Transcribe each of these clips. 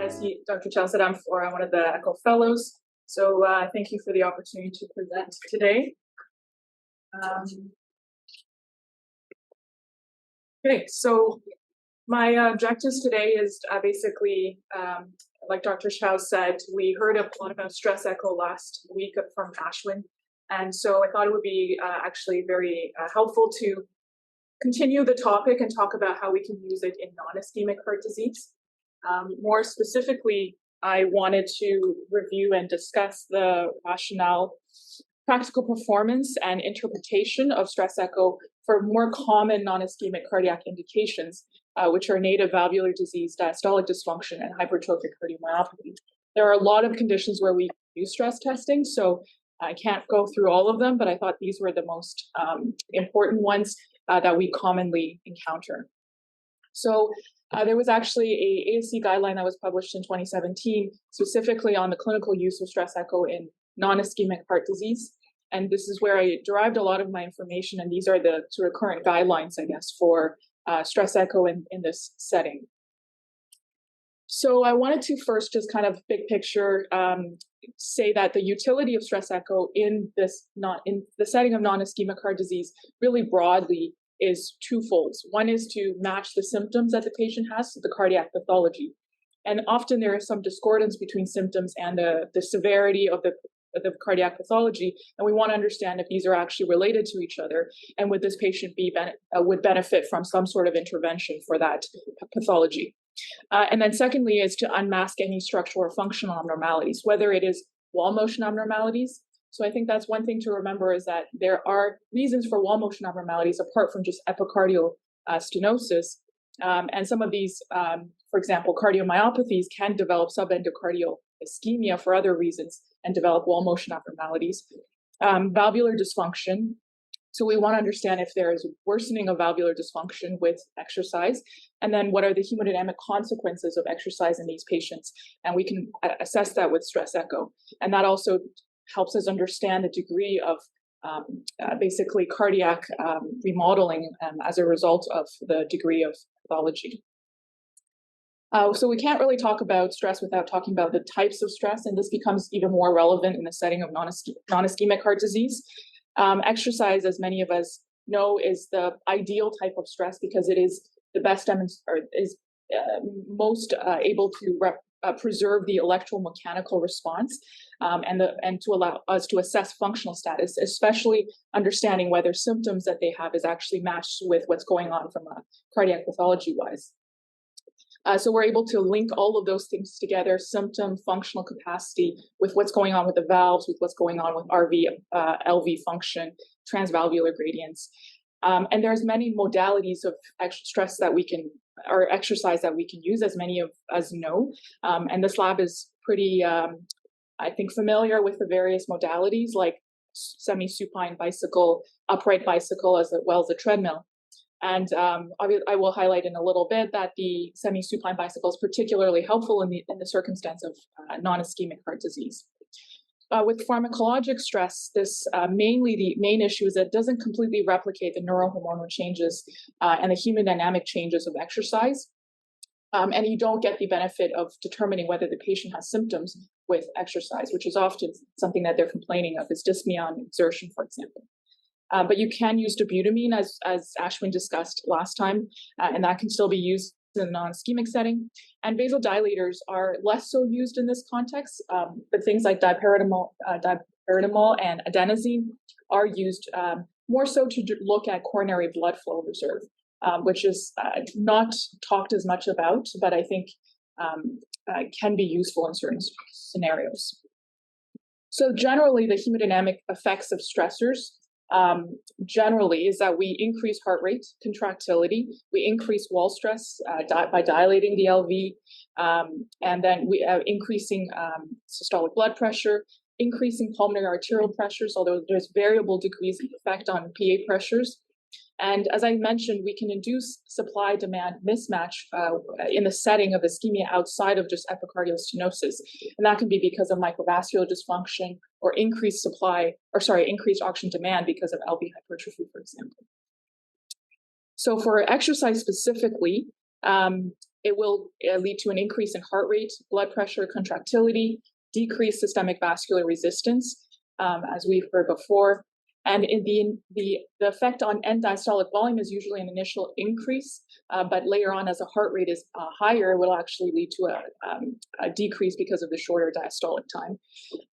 as Dr. Chow said, I'm Flora. I'm one of the ECHO Fellows. So thank you for the opportunity to present today. Okay, so my objectives today is basically, like Dr. Chow said, we heard a lot about stress echo last week from Ashwin. And so I thought it would be actually very helpful to continue the topic and talk about how we can use it in non-ischemic heart disease. More specifically, I wanted to review and discuss the rationale, practical performance, and interpretation of stress echo for more common non-ischemic cardiac indications, which are native valvular disease, diastolic dysfunction, and hypertrophic cardiomyopathy. There are a lot of conditions where we use stress testing, so I can't go through all of them, but I thought these were the most important ones that we commonly encounter. So there was actually a ASC guideline that was published in 2017, specifically on the clinical use of stress echo in non-ischemic heart disease. And this is where I derived a lot of my information, and these are the sort of current guidelines, I guess, for stress echo in this setting. So I wanted to first just kind of big picture say that the utility of stress echo in the setting of non-ischemic heart disease really broadly is twofold. One is to match the symptoms that the patient has to the cardiac pathology. And often there is some discordance between symptoms and the severity of the cardiac pathology. And we want to understand if these are actually related to each other, and would this patient would benefit from some sort of intervention for that pathology. And then secondly is to unmask any structural or functional abnormalities, whether it is wall motion abnormalities. So I think that's one thing to remember, is that there are reasons for wall motion abnormalities apart from just epicardial stenosis. And some of these, for example, cardiomyopathies can develop subendocardial ischemia for other reasons and develop wall motion abnormalities. Valvular dysfunction. So we want to understand if there is worsening of valvular dysfunction with exercise, and then what are the hemodynamic consequences of exercise in these patients. And we can assess that with stress echo. And that also helps us understand the degree of basically cardiac remodeling as a result of the degree of pathology. So we can't really talk about stress without talking about the types of stress, and this becomes even more relevant in the setting of non-ischemic heart disease. Exercise, as many of us know, is the ideal type of stress because it is the best most able to preserve the electromechanical response and to allow us to assess functional status, especially understanding whether symptoms that they have is actually matched with what's going on from a cardiac pathology wise. So we're able to link all of those things together, symptom, functional capacity, with what's going on with the valves, with what's going on with RV, LV function, transvalvular gradients. And there's many modalities of stress that we can, or exercise that we can use, as many of us know. And this lab is pretty, I think, familiar with the various modalities like semi-supine bicycle, upright bicycle, as well as the treadmill. And I will highlight in a little bit that the semi-supine bicycle is particularly helpful in the circumstance of non-ischemic heart disease. With pharmacologic stress, the main issue is that it doesn't completely replicate the neurohormonal changes and the hemodynamic changes of exercise. And you don't get the benefit of determining whether the patient has symptoms with exercise, which is often something that they're complaining of, is dyspnea on exertion, for example. But you can use dobutamine, as Ashwin discussed last time, and that can still be used in a non-ischemic setting. And vasodilators are less so used in this context, but things like dipyridamole and adenosine are used more so to look at coronary blood flow reserve, which is not talked as much about, but I think can be useful in certain scenarios. So generally, the hemodynamic effects of stressors generally is that we increase heart rate contractility, we increase wall stress by dilating the LV, and then we are increasing systolic blood pressure, increasing pulmonary arterial pressures, although there's variable degrees of effect on PA pressures. And as I mentioned, we can induce supply-demand mismatch in the setting of ischemia outside of just epicardial stenosis. And that can be because of microvascular dysfunction or increased oxygen demand because of LV hypertrophy, for example. So for exercise specifically, it will lead to an increase in heart rate, blood pressure, contractility, decreased systemic vascular resistance, as we've heard before. And in the effect on end diastolic volume is usually an initial increase, but later on, as the heart rate is higher, it will actually lead to a decrease because of the shorter diastolic time.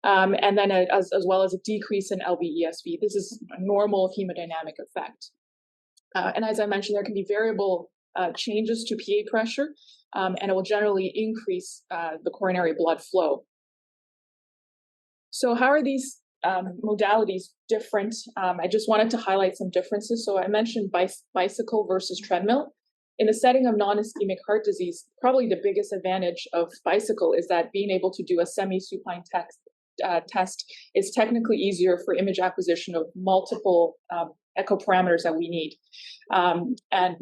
And then as well as a decrease in LV-ESV. This is a normal hemodynamic effect. And as I mentioned, there can be variable changes to PA pressure, and it will generally increase the coronary blood flow. So how are these modalities different? I just wanted to highlight some differences. So I mentioned bicycle versus treadmill. In the setting of non-ischemic heart disease, probably the biggest advantage of bicycle is that being able to do a semi-supine test is technically easier for image acquisition of multiple echo parameters that we need. And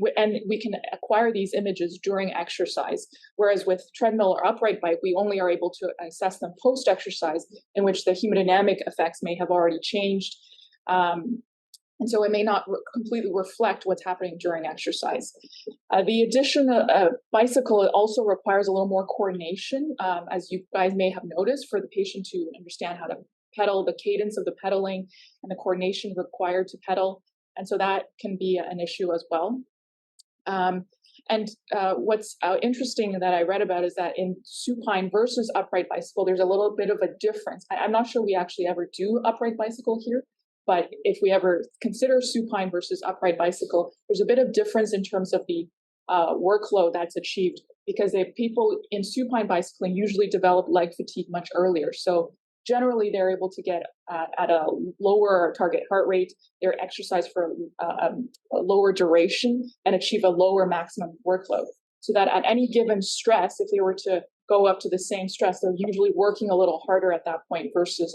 we can acquire these images during exercise, whereas with treadmill or upright bike, we only are able to assess them post-exercise, in which the hemodynamic effects may have already changed. And so it may not completely reflect what's happening during exercise. The addition of bicycle also requires a little more coordination, as you guys may have noticed, for the patient to understand how to pedal, the cadence of the pedaling, and the coordination required to pedal. And so that can be an issue as well. What's interesting that I read about is that in supine versus upright bicycle, there's a little bit of a difference. I'm not sure we actually ever do upright bicycle here, but if we ever consider supine versus upright bicycle, there's a bit of difference in terms of the workload that's achieved, because people in supine bicycling usually develop leg fatigue much earlier. So generally, they're able to get at a lower target heart rate, they're exercise for a lower duration, and achieve a lower maximum workload. So that at any given stress, if they were to go up to the same stress, they're usually working a little harder at that point versus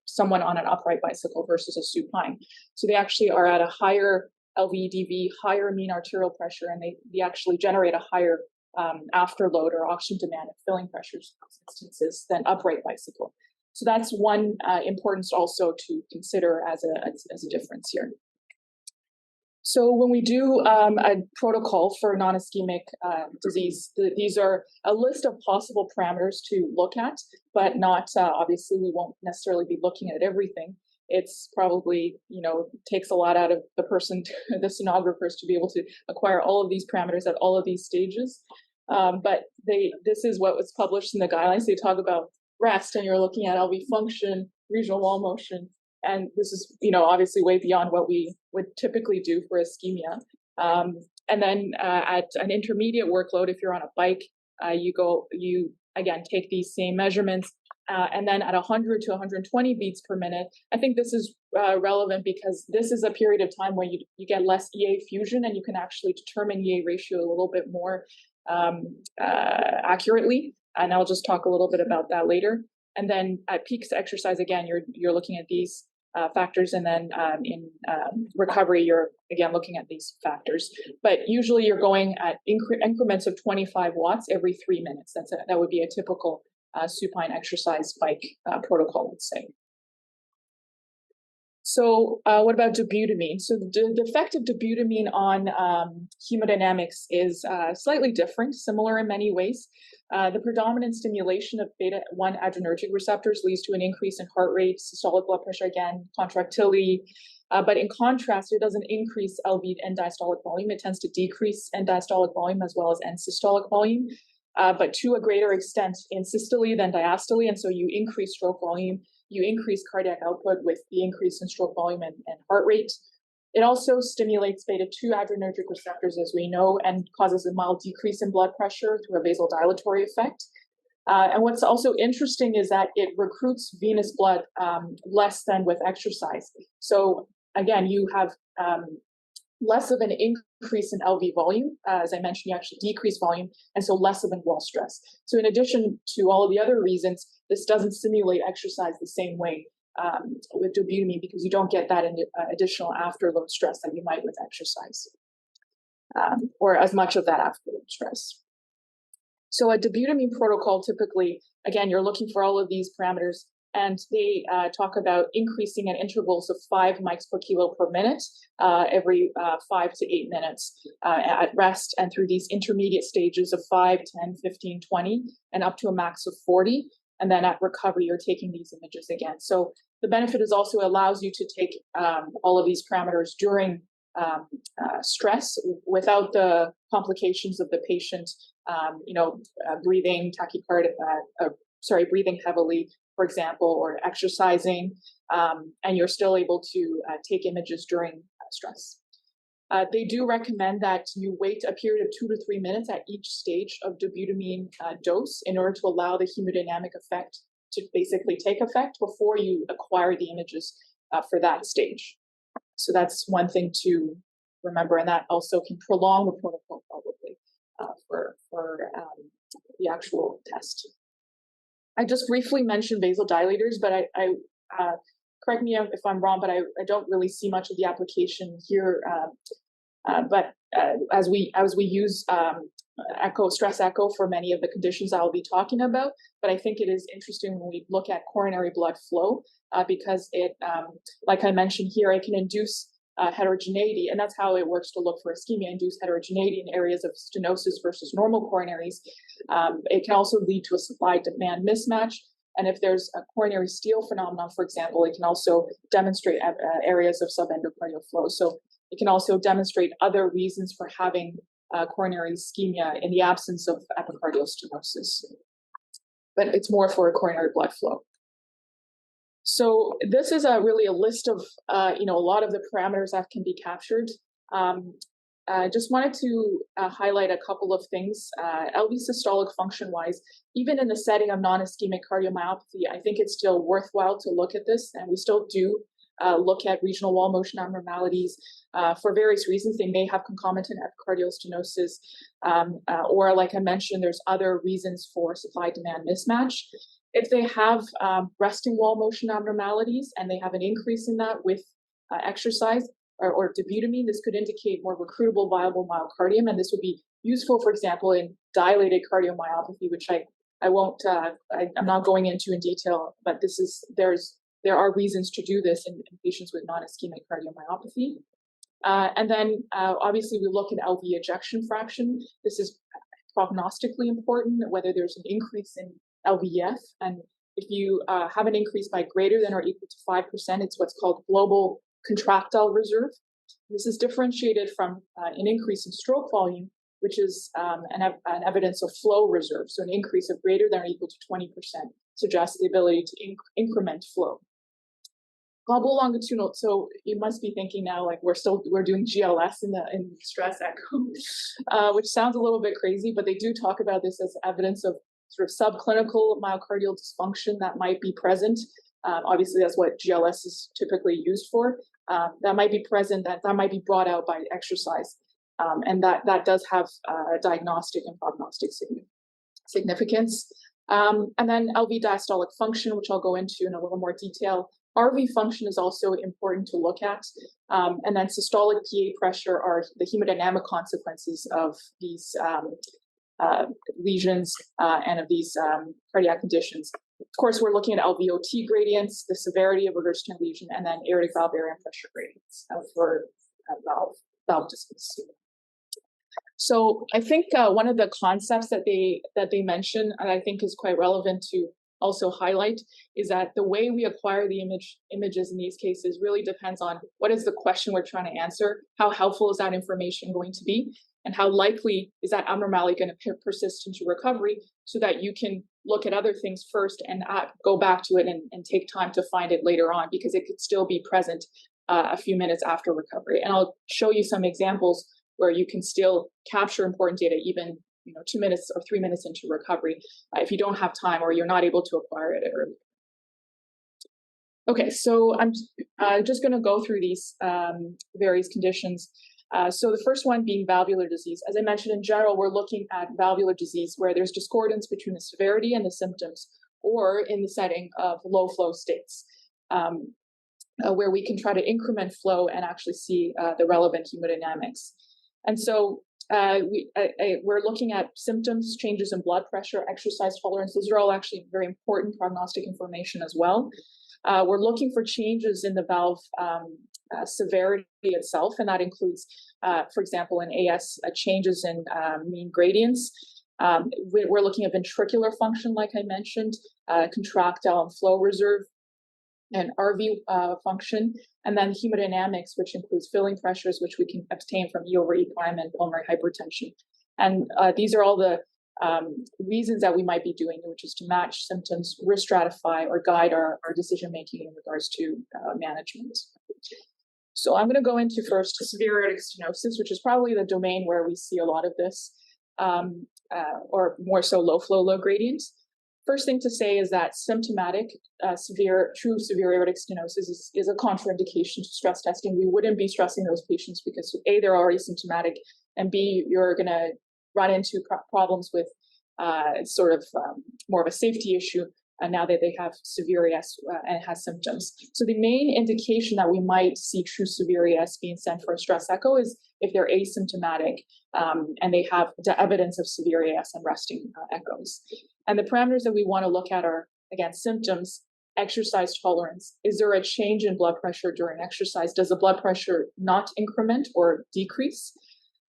someone on an upright bicycle versus a supine. So they actually are at a higher LV/DV, higher mean arterial pressure, and they actually generate a higher afterload or oxygen demand and filling pressures in those instances than upright bicycle. So that's one importance also to consider as a difference here. So when we do a protocol for non-ischemic disease, these are a list of possible parameters to look at, but not, obviously, we won't necessarily be looking at everything. It's probably, takes a lot out of the person, the sonographers, to be able to acquire all of these parameters at all of these stages. But this is what was published in the guidelines. They talk about rest, and you're looking at LV function, regional wall motion, and this is, obviously way beyond what we would typically do for ischemia. And then at an intermediate workload, if you're on a bike, you again take these same measurements, and then at 100 to 120 beats per minute. I think this is relevant because this is a period of time where you get less EA fusion, and you can actually determine EA ratio a little bit more accurately. And I'll just talk a little bit about that later. And then at peak exercise, again, you're looking at these factors, and then in recovery, you're again looking at these factors. But usually, you're going at increments of 25 watts every 3 minutes. That would be a typical supine exercise bike protocol, let's say. So what about dobutamine? So the effect of dobutamine on hemodynamics is slightly different, similar in many ways. The predominant stimulation of beta-1 adrenergic receptors leads to an increase in heart rate, systolic blood pressure, again, contractility. But in contrast, it doesn't increase LV end diastolic volume. It tends to decrease end diastolic volume as well as end systolic volume, but to a greater extent in systole than diastole. And so you increase stroke volume, you increase cardiac output with the increase in stroke volume and heart rate. It also stimulates beta-2 adrenergic receptors, as we know, and causes a mild decrease in blood pressure through a vasodilatory effect. And what's also interesting is that it recruits venous blood less than with exercise. So again, you have less of an increase in LV volume. As I mentioned, you actually decrease volume, and so less of an wall stress. So in addition to all of the other reasons, this doesn't stimulate exercise the same way with dobutamine, because you don't get that additional afterload stress that you might with exercise, or as much of that afterload stress. So a dobutamine protocol, typically, again, you're looking for all of these parameters, and they talk about increasing at intervals of 5 mics per kilo per minute every 5 to 8 minutes at rest, and through these intermediate stages of 5, 10, 15, 20, and up to a max of 40. And then at recovery, you're taking these images again. So the benefit is also allows you to take all of these parameters during stress without the complications of the patient, breathing breathing heavily, for example, or exercising, and you're still able to take images during stress. They do recommend that you wait a period of 2 to 3 minutes at each stage of dobutamine dose in order to allow the hemodynamic effect to basically take effect before you acquire the images for that stage. So that's one thing to remember, and that also can prolong the protocol probably for the actual test. I just briefly mentioned vasodilators, but I correct me if I'm wrong, but I don't really see much of the application here. But as we use stress echo for many of the conditions I'll be talking about, but I think it is interesting when we look at coronary blood flow because it, like I mentioned here, it can induce heterogeneity, and that's how it works to look for ischemia, induce heterogeneity in areas of stenosis versus normal coronaries. It can also lead to a supply-demand mismatch, and if there's a coronary steal phenomenon, for example, it can also demonstrate areas of subendocardial flow. So it can also demonstrate other reasons for having coronary ischemia in the absence of epicardial stenosis, but it's more for coronary blood flow. So this is really a list of, a lot of the parameters that can be captured. I just wanted to highlight a couple of things. LV systolic function-wise, even in the setting of non-ischemic cardiomyopathy, I think it's still worthwhile to look at this, and we still do look at regional wall motion abnormalities for various reasons. They may have concomitant epicardial stenosis, or like I mentioned, there's other reasons for supply-demand mismatch. If they have resting wall motion abnormalities and they have an increase in that with exercise or dobutamine, this could indicate more recruitable viable myocardium, and this would be useful, for example, in dilated cardiomyopathy, which I'm not going into in detail, but there are reasons to do this in patients with non-ischemic cardiomyopathy. And then obviously we look at LV ejection fraction. This is prognostically important, whether there's an increase in LVEF, and if you have an increase by greater than or equal to 5%, it's what's called global contractile reserve. This is differentiated from an increase in stroke volume, which is an evidence of flow reserve. So an increase of greater than or equal to 20% suggests the ability to increment flow. Global longitudinal. So you must be thinking now, like we're doing GLS in stress echo, which sounds a little bit crazy, but they do talk about this as evidence of sort of subclinical myocardial dysfunction that might be present. Obviously, that's what GLS is typically used for. That might be present, that might be brought out by exercise. And that does have diagnostic and prognostic significance. And then LV diastolic function, which I'll go into in a little more detail. RV function is also important to look at. And then systolic PA pressure are the hemodynamic consequences of these lesions and of these cardiac conditions. Of course, we're looking at LVOT gradients, the severity of regurgitant lesion, and then aortic valve area and pressure gradients for valve distance. So I think one of the concepts that they mention, and I think is quite relevant to also highlight, is that the way we acquire the images in these cases really depends on what is the question we're trying to answer, how helpful is that information going to be, and how likely is that abnormality going to persist into recovery, so that you can look at other things first and go back to it and take time to find it later on, because it could still be present a few minutes after recovery. And I'll show you some examples where you can still capture important data even 2 minutes or 3 minutes into recovery if you don't have time or you're not able to acquire it early. Okay, so I'm just going to go through these various conditions. So the first one being valvular disease. As I mentioned, in general, we're looking at valvular disease where there's discordance between the severity and the symptoms, or in the setting of low flow states, where we can try to increment flow and actually see the relevant hemodynamics. And so we're looking at symptoms, changes in blood pressure, exercise tolerance. Those are all actually very important prognostic information as well. We're looking for changes in the valve severity itself, and that includes, for example, in AS, changes in mean gradients. We're looking at ventricular function, like I mentioned, contractile and flow reserve, and RV function, and then hemodynamics, which includes filling pressures, which we can obtain from E over E prime and pulmonary hypertension. And these are all the reasons that we might be doing it, which is to match symptoms, risk stratify, or guide our decision making in regards to management. So I'm going to go into first severe aortic stenosis, which is probably the domain where we see a lot of this, or more so low flow, low gradient. First thing to say is that symptomatic, true severe aortic stenosis is a contraindication to stress testing. We wouldn't be stressing those patients because A, they're already symptomatic, and B, you're going to run into problems with more of a safety issue now that they have severe AS and has symptoms. So the main indication that we might see true severe AS being sent for a stress echo is if they're asymptomatic and they have the evidence of severe AS and resting echoes. And the parameters that we want to look at are, again, symptoms, exercise tolerance. Is there a change in blood pressure during exercise? Does the blood pressure not increment or decrease?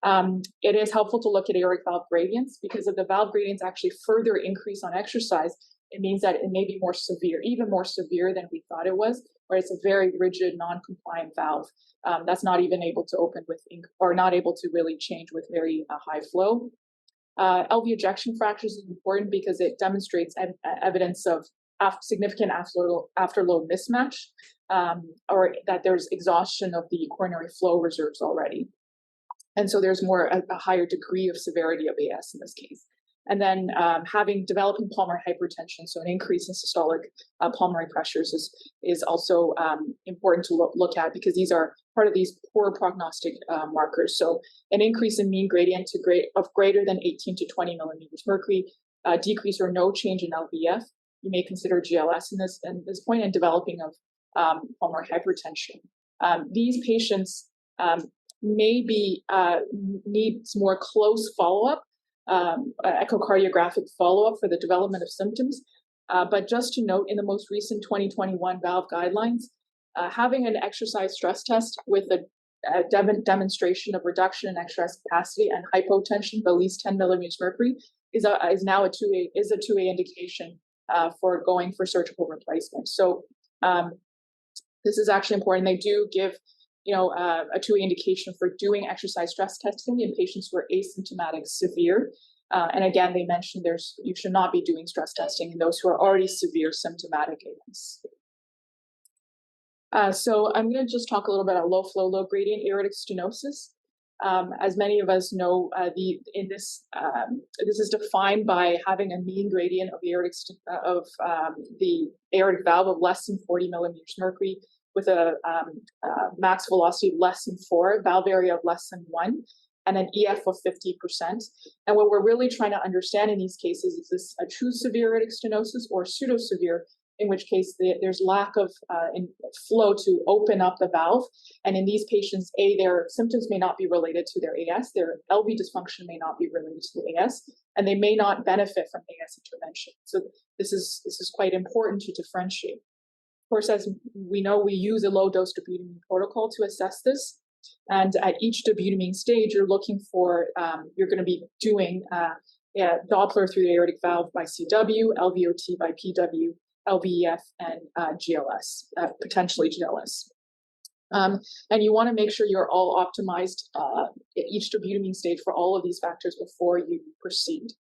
It is helpful to look at aortic valve gradients, because if the valve gradients actually further increase on exercise, it means that it may be more severe, even more severe than we thought it was, or it's a very rigid, non-compliant valve that's not even able to open with or not able to really change with very high flow. LV ejection fractures is important because it demonstrates evidence of significant afterload mismatch, or that there's exhaustion of the coronary flow reserves already. And so there's a higher degree of severity of AS in this case. And then developing pulmonary hypertension, so an increase in systolic pulmonary pressures is also important to look at, because these are part of these poor prognostic markers. So an increase in mean gradient of greater than 18 to 20 millimeters mercury, decrease or no change in LVF. You may consider GLS in this point, and developing of pulmonary hypertension. These patients maybe needs more close follow-up, echocardiographic follow-up for the development of symptoms. But just to note, in the most recent 2021 valve guidelines, having an exercise stress test with a demonstration of reduction in exercise capacity and hypotension of at least 10 millimeters mercury is now a 2A indication for going for surgical replacement. So this is actually important. They do give a 2A indication for doing exercise stress testing in patients who are asymptomatic severe. And again, they mentioned you should not be doing stress testing in those who are already severe symptomatic AS. So I'm going to just talk a little bit about low flow, low gradient aortic stenosis. As many of us know, this is defined by having a mean gradient of the aortic valve of less than 40 millimeters mercury, with a max velocity of less than 4, valve area of less than 1, and an EF of 50%. And what we're really trying to understand in these cases is this a true severe aortic stenosis or pseudo-severe, in which case there's lack of flow to open up the valve. And in these patients, their symptoms may not be related to their AS, their LV dysfunction may not be related to the AS, and they may not benefit from AS intervention. So this is quite important to differentiate. Of course, as we know, we use a low-dose dobutamine protocol to assess this. And at each dobutamine stage, you're looking for, you're going to be doing Doppler through the aortic valve by CW, LVOT by PW, LVEF, and GLS, potentially GLS. And you want to make sure you're all optimized at each dobutamine stage for all of these factors before you proceed.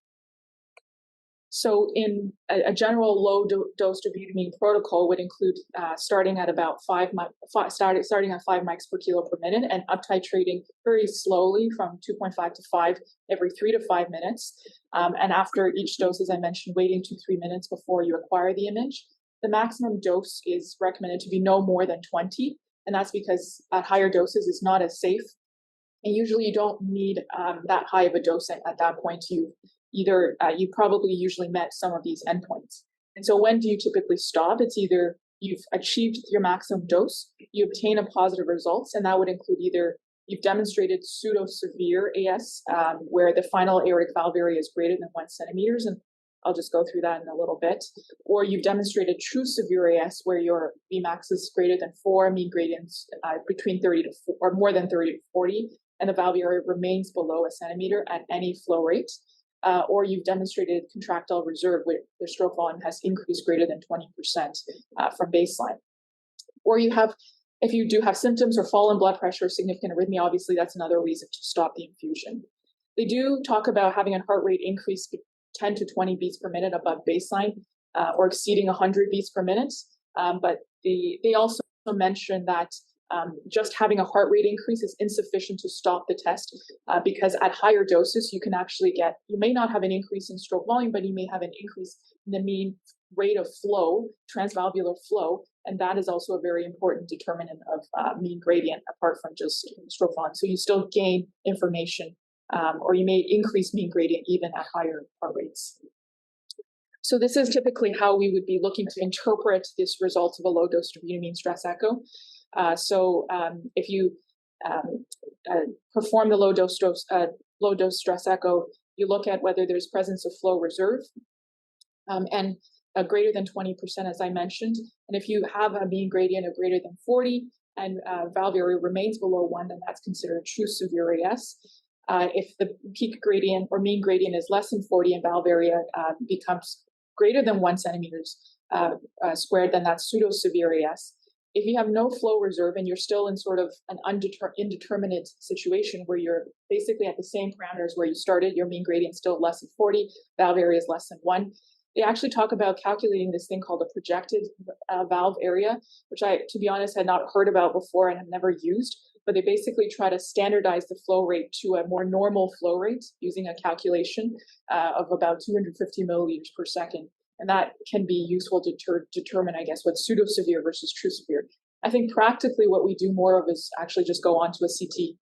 So in a general low-dose dobutamine protocol would include starting at about 5 mics per kilo per minute, and up titrating very slowly from 2.5 to 5 every 3 to 5 minutes. And after each dose, as I mentioned, waiting 2-3 minutes before you acquire the image. The maximum dose is recommended to be no more than 20, and that's because at higher doses it's not as safe. And usually you don't need that high of a dose at that point. You probably usually met some of these endpoints. And so when do you typically stop? It's either you've achieved your maximum dose, you obtain a positive results, and that would include either You've demonstrated pseudo-severe AS, where the final aortic valve area is greater than 1 centimeters, and I'll just go through that in a little bit. Or you've demonstrated true severe AS, where your Vmax is greater than 4, mean gradients between 30 to 4, or more than 30 to 40, and the valve area remains below a centimeter at any flow rate. Or you've demonstrated contractile reserve, where the stroke volume has increased greater than 20% from baseline. Or you have, if you do have symptoms or fall in blood pressure or significant arrhythmia, obviously that's another reason to stop the infusion. They do talk about having a heart rate increase 10 to 20 beats per minute above baseline, or exceeding 100 beats per minute. But they also mention that just having a heart rate increase is insufficient to stop the test, because at higher doses, you can actually you may not have an increase in stroke volume, but you may have an increase in the mean rate of flow, transvalvular flow, and that is also a very important determinant of mean gradient apart from just stroke volume. So you still gain information, or you may increase mean gradient even at higher heart rates. So this is typically how we would be looking to interpret this result of a low-dose dobutamine stress echo. If you perform the low-dose stress echo, you look at whether there's presence of flow reserve, and greater than 20%, as I mentioned. And if you have a mean gradient of greater than 40 and valve area remains below 1, then that's considered true severe AS. If the peak gradient or mean gradient is less than 40 and valve area becomes greater than 1 centimeters squared, then that's pseudo-severe AS. If you have no flow reserve and you're still in sort of an indeterminate situation where you're basically at the same parameters where you started, your mean gradient still less than 40, valve area is less than 1, they actually talk about calculating this thing called a projected valve area, which I, to be honest, had not heard about before and have never used. But they basically try to standardize the flow rate to a more normal flow rate using a calculation of about 250 milliliters per second. And that can be useful to determine, I guess, what's pseudo-severe versus true severe. I think practically what we do more of is actually just go on to a CT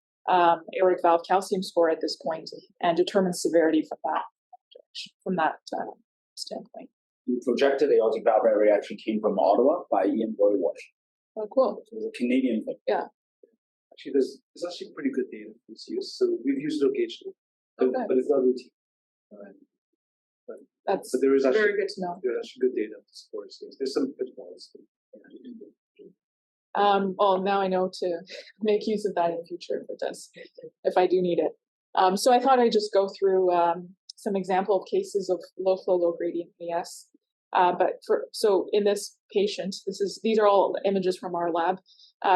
aortic valve calcium score at this point and determine severity from that standpoint. The projected aortic valve area actually came from Ottawa by Ian Boywash. Oh, cool. So it's a Canadian thing. Yeah. Actually, there's actually pretty good data that's used. So we've used it occasionally, but it's not routine. But there is actually very good to know. There's actually good data to support it. There's some pitfalls. Well, now I know to make use of that in the future if I do need it. So I thought I'd just go through some example of cases of low flow, low gradient AS. So in this patient, these are all images from our lab.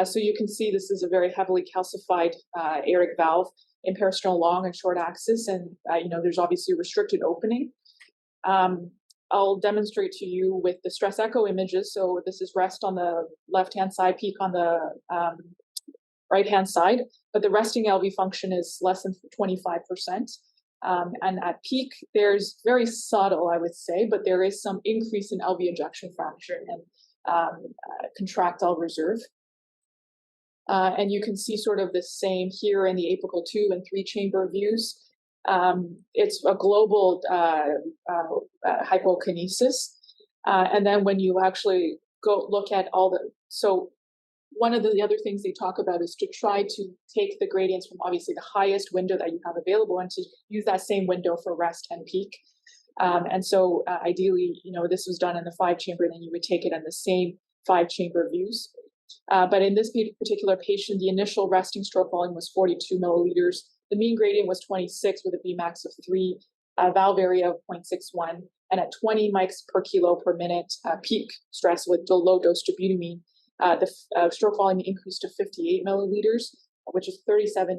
So you can see this is a very heavily calcified aortic valve in peristernal long and short axis, and there's obviously restricted opening. I'll demonstrate to you with the stress echo images. So this is rest on the left-hand side, peak on the right-hand side, but the resting LV function is less than 25%. And at peak, there's very subtle, I would say, but there is some increase in LV ejection fraction and contractile reserve. And you can see sort of the same here in the apical 2 and 3 chamber views. It's a global hypokinesis. And then when you actually go look at so one of the other things they talk about is to try to take the gradients from obviously the highest window that you have available and to use that same window for rest and peak. And so ideally, this was done in the 5-chamber, then you would take it in the same 5-chamber views. But in this particular patient, the initial resting stroke volume was 42 milliliters. The mean gradient was 26 with a Vmax of 3, valve area of 0.61, and at 20 mics per kilo per minute peak stress with the low-dose dobutamine, the stroke volume increased to 58 milliliters, which is 37%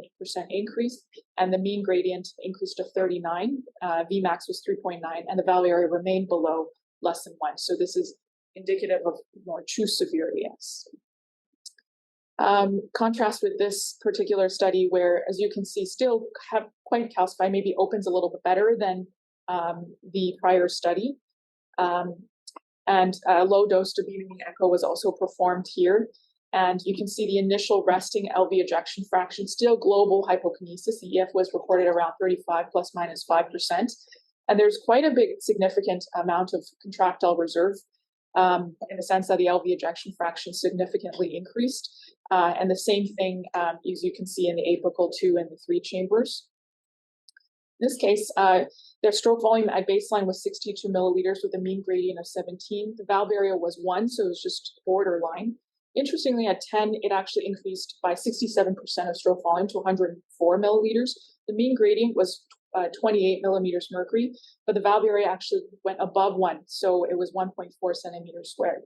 increase, and the mean gradient increased to 39. Vmax was 3.9, and the valve area remained below less than 1. So this is indicative of more true severe AS. Contrast with this particular study where, as you can see, still have quite calcified, maybe opens a little bit better than the prior study. And low-dose dobutamine echo was also performed here. And you can see the initial resting LV ejection fraction, still global hypokinesis. The EF was reported around 35 plus minus 5%. And there's quite a big significant amount of contractile reserve in the sense that the LV ejection fraction significantly increased. And the same thing, as you can see in the apical 2 and the 3 chambers. In this case, their stroke volume at baseline was 62 milliliters with a mean gradient of 17. The valve area was 1, so it was just borderline. Interestingly, at 10, it actually increased by 67% of stroke volume to 104 milliliters. The mean gradient was 28 millimeters mercury, but the valve area actually went above 1, so it was 1.4 centimeters squared.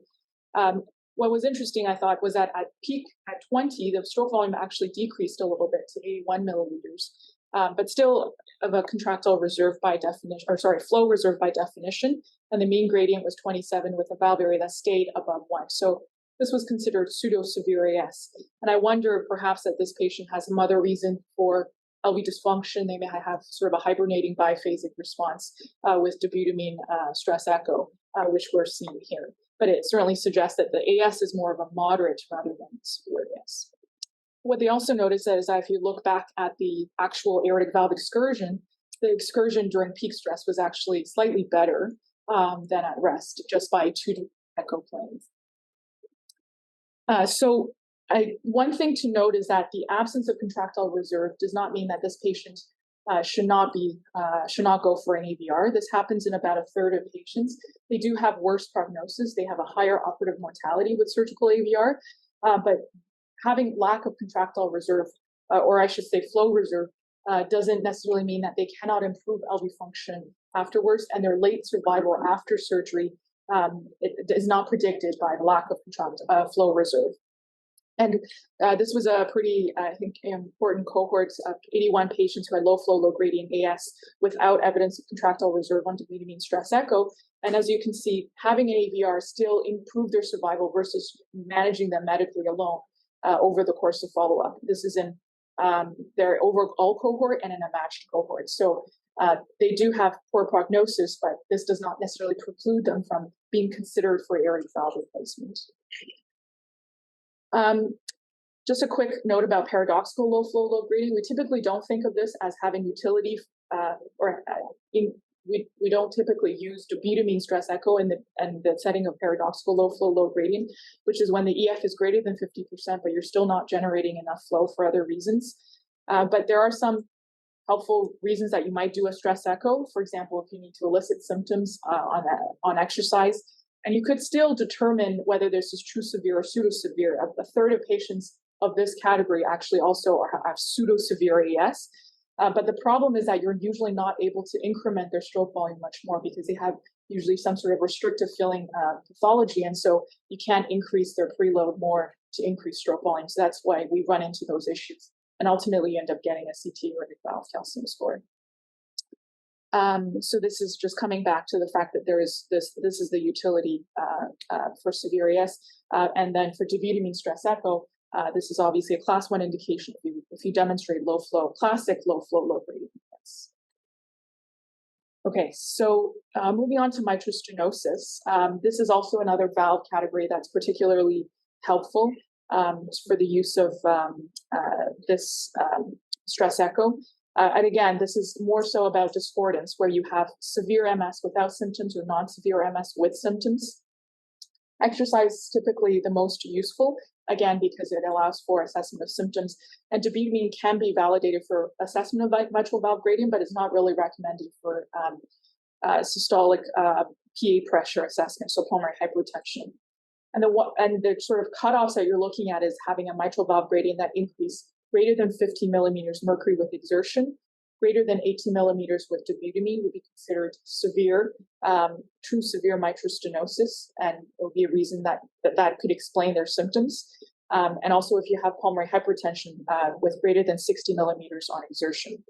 What was interesting, I thought, was that at peak, at 20, the stroke volume actually decreased a little bit to 81 milliliters, but still of a contractile reserve by definition, or sorry, flow reserve by definition, and the mean gradient was 27 with a valve area that stayed above 1. So this was considered pseudo-severe AS. And I wonder perhaps that this patient has some other reason for LV dysfunction. They may have sort of a hibernating biphasic response with dobutamine stress echo, which we're seeing here. But it certainly suggests that the AS is more of a moderate rather than severe AS. What they also noticed is that if you look back at the actual aortic valve excursion, the excursion during peak stress was actually slightly better than at rest, just by 2 echo planes. One thing to note is that the absence of contractile reserve does not mean that this patient should not go for an AVR. This happens in about a third of patients. They do have worse prognosis. They have a higher operative mortality with surgical AVR, but having lack of contractile reserve, or I should say flow reserve, doesn't necessarily mean that they cannot improve LV function afterwards, and their late survival after surgery it is not predicted by the lack of flow reserve. And this was a pretty, I think, important cohort of 81 patients who had low flow, low gradient AS without evidence of contractile reserve on dobutamine stress echo. And as you can see, having an AVR still improved their survival versus managing them medically alone over the course of follow-up. This is in their overall cohort and in a matched cohort. So they do have poor prognosis, but this does not necessarily preclude them from being considered for aortic valve replacement. Just a quick note about paradoxical low flow, low gradient. We typically don't think of this as having utility, we don't typically use dobutamine stress echo in the setting of paradoxical low flow, low gradient, which is when the EF is greater than 50%, but you're still not generating enough flow for other reasons. But there are some helpful reasons that you might do a stress echo. For example, if you need to elicit symptoms on exercise. And you could still determine whether this is true severe or pseudo-severe. A third of patients of this category actually also have pseudo-severe AS. But the problem is that you're usually not able to increment their stroke volume much more because they have usually some sort of restrictive filling pathology. And so you can't increase their preload more to increase stroke volume. So that's why we run into those issues. And ultimately, you end up getting a CT aortic valve calcium score. So this is just coming back to the fact that there is this is the utility for severe AS. And then for dobutamine stress echo, this is obviously a class 1 indication if you demonstrate low flow, classic low flow, low gradient AS. Okay, so moving on to mitral stenosis. This is also another valve category that's particularly helpful for the use of this stress echo. And again, this is more so about discordance, where you have severe MS without symptoms or non-severe MS with symptoms. Exercise is typically the most useful, again, because it allows for assessment of symptoms. And dobutamine can be validated for assessment of mitral valve gradient, but it's not really recommended for systolic PA pressure assessment, so pulmonary hypertension. And the sort of cutoffs that you're looking at is having a mitral valve gradient that increase greater than 50 millimeters mercury with exertion, greater than 18 millimeters with dobutamine would be considered severe, true severe mitral stenosis, and it would be a reason that could explain their symptoms. And also if you have pulmonary hypertension with greater than 60 millimeters on exertion.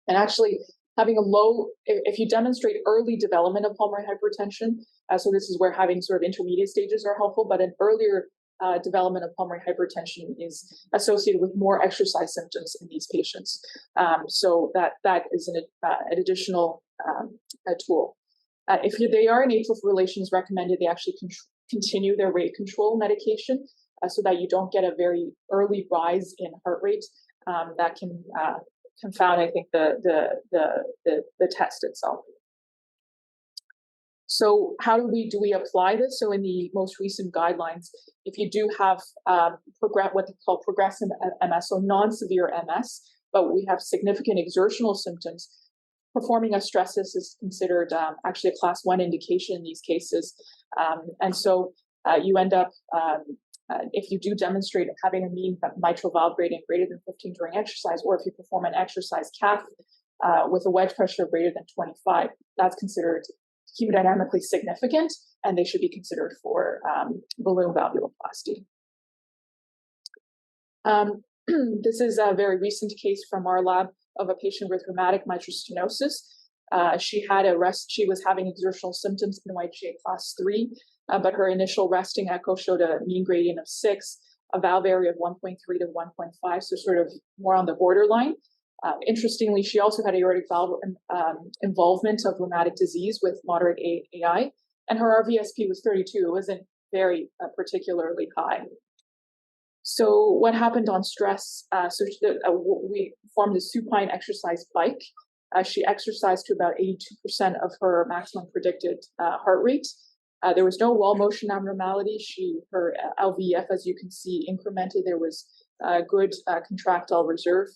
And actually having a low, if you demonstrate early development of pulmonary hypertension, so this is where having sort of intermediate stages are helpful, but an earlier development of pulmonary hypertension is associated with more exercise symptoms in these patients. So that is an additional tool. If they are in atrial fibrillation, it's recommended they actually continue their rate control medication so that you don't get a very early rise in heart rate that can confound, I think, the test itself. So how do we apply this? So in the most recent guidelines, if you do have what they call progressive MS, so non-severe MS, but we have significant exertional symptoms, performing a stress test is considered actually a class 1 indication in these cases. And so you end up, if you do demonstrate having a mean mitral valve gradient greater than 15 during exercise, or if you perform an exercise cath with a wedge pressure greater than 25, that's considered hemodynamically significant, and they should be considered for balloon valvuloplasty. This is a very recent case from our lab of a patient with rheumatic mitral stenosis. She was having exertional symptoms in YGA class 3, but her initial resting echo showed a mean gradient of 6, a valve area of 1.3 to 1.5, so sort of more on the borderline. Interestingly, she also had aortic valve involvement of rheumatic disease with moderate AI, and her RVSP was 32. It wasn't very particularly high. So what happened on stress? We formed a supine exercise bike. She exercised to about 82% of her maximum predicted heart rate. There was no wall motion abnormality. Her LVEF, as you can see, incremented. There was good contractile reserve.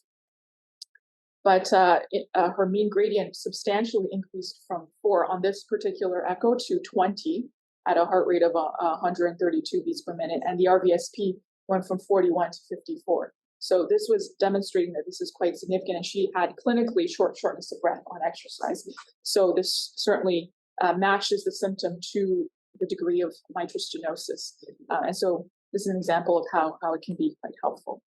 But her mean gradient substantially increased from 4 on this particular echo to 20 at a heart rate of 132 beats per minute. And the RVSP went from 41 to 54. So this was demonstrating that this is quite significant. And she had clinically shortness of breath on exercise. So this certainly matches the symptom to the degree of mitral stenosis. And so this is an example of how it can be quite helpful.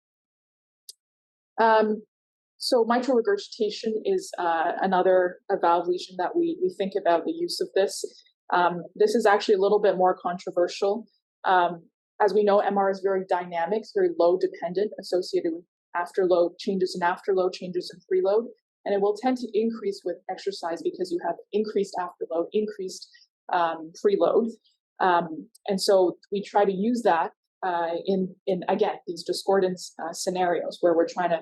So mitral regurgitation is another valve lesion that we think about the use of this. This is actually a little bit more controversial. As we know, MR is very dynamic, it's very load dependent, associated with afterload, changes in afterload, changes in preload, and it will tend to increase with exercise because you have increased afterload, increased preload. And so we try to use that in again, these discordance scenarios where we're trying to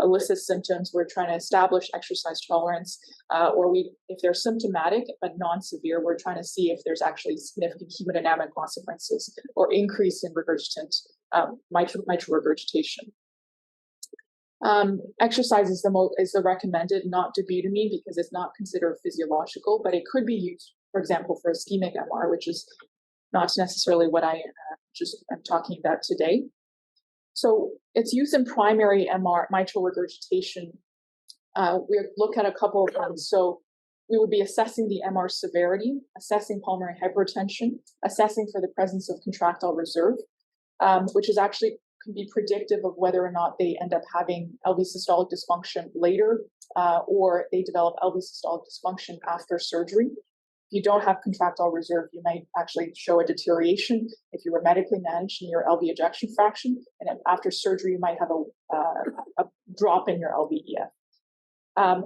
elicit symptoms, we're trying to establish exercise tolerance, or if they're symptomatic but non-severe, we're trying to see if there's actually significant hemodynamic consequences or increase in regurgitant mitral regurgitation. Exercise is the recommended, not dobutamine, because it's not considered physiological, but it could be used, for example, for ischemic MR, which is not necessarily what I'm talking about today. So its use in primary MR, mitral regurgitation, we look at a couple of things. So we would be assessing the MR severity, assessing pulmonary hypertension, assessing for the presence of contractile reserve, which is actually can be predictive of whether or not they end up having LV systolic dysfunction later, or they develop LV systolic dysfunction after surgery. If you don't have contractile reserve, you might actually show a deterioration if you were medically managed in your LV ejection fraction, and after surgery, you might have a drop in your LVEF.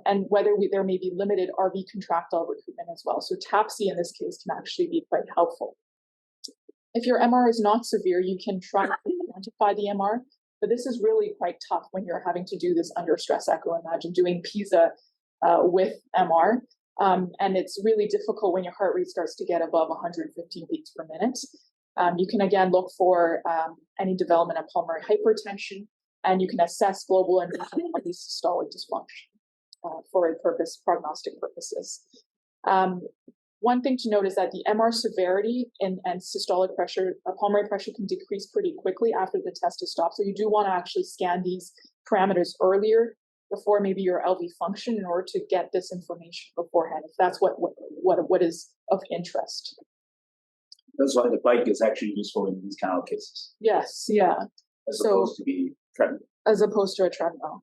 And whether there may be limited RV contractile recruitment as well. So TAPSE in this case can actually be quite helpful. If your MR is not severe, you can try to quantify the MR, but this is really quite tough when you're having to do this under stress echo. Imagine doing PISA with MR. And it's really difficult when your heart rate starts to get above 115 beats per minute. You can again look for any development of pulmonary hypertension, and you can assess global and regional systolic dysfunction for prognostic purposes. One thing to note is that the MR severity and systolic pressure, pulmonary pressure can decrease pretty quickly after the test is stopped. So you do want to actually scan these parameters earlier before maybe your LV function in order to get this information beforehand, if that's what is of interest. That's why the bike is actually useful in these kind of cases. Yes, yeah. As opposed to be treadmill. As opposed to a treadmill.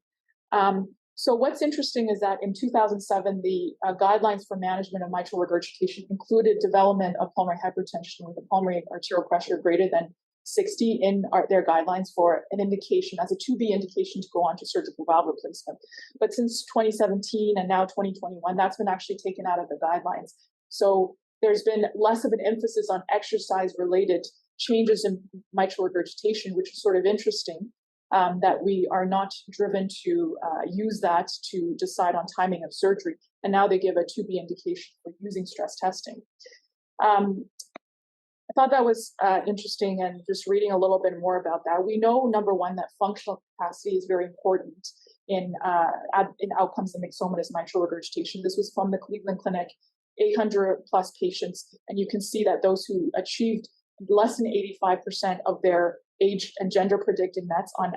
So what's interesting is that in 2007, the guidelines for management of mitral regurgitation included development of pulmonary hypertension with a pulmonary arterial pressure greater than 60 in their guidelines for an indication, as a 2B indication to go on to surgical valve replacement. But since 2017 and now 2021, that's been actually taken out of the guidelines. So there's been less of an emphasis on exercise-related changes in mitral regurgitation, which is sort of interesting, that we are not driven to use that to decide on timing of surgery. And now they give a 2B indication for using stress testing. I thought that was interesting, and just reading a little bit more about that. We know, number one, that functional capacity is very important in outcomes in myxomatous mitral regurgitation. This was from the Cleveland Clinic, 800 plus patients, and you can see that those who achieved less than 85% of their age and gender predicted METs on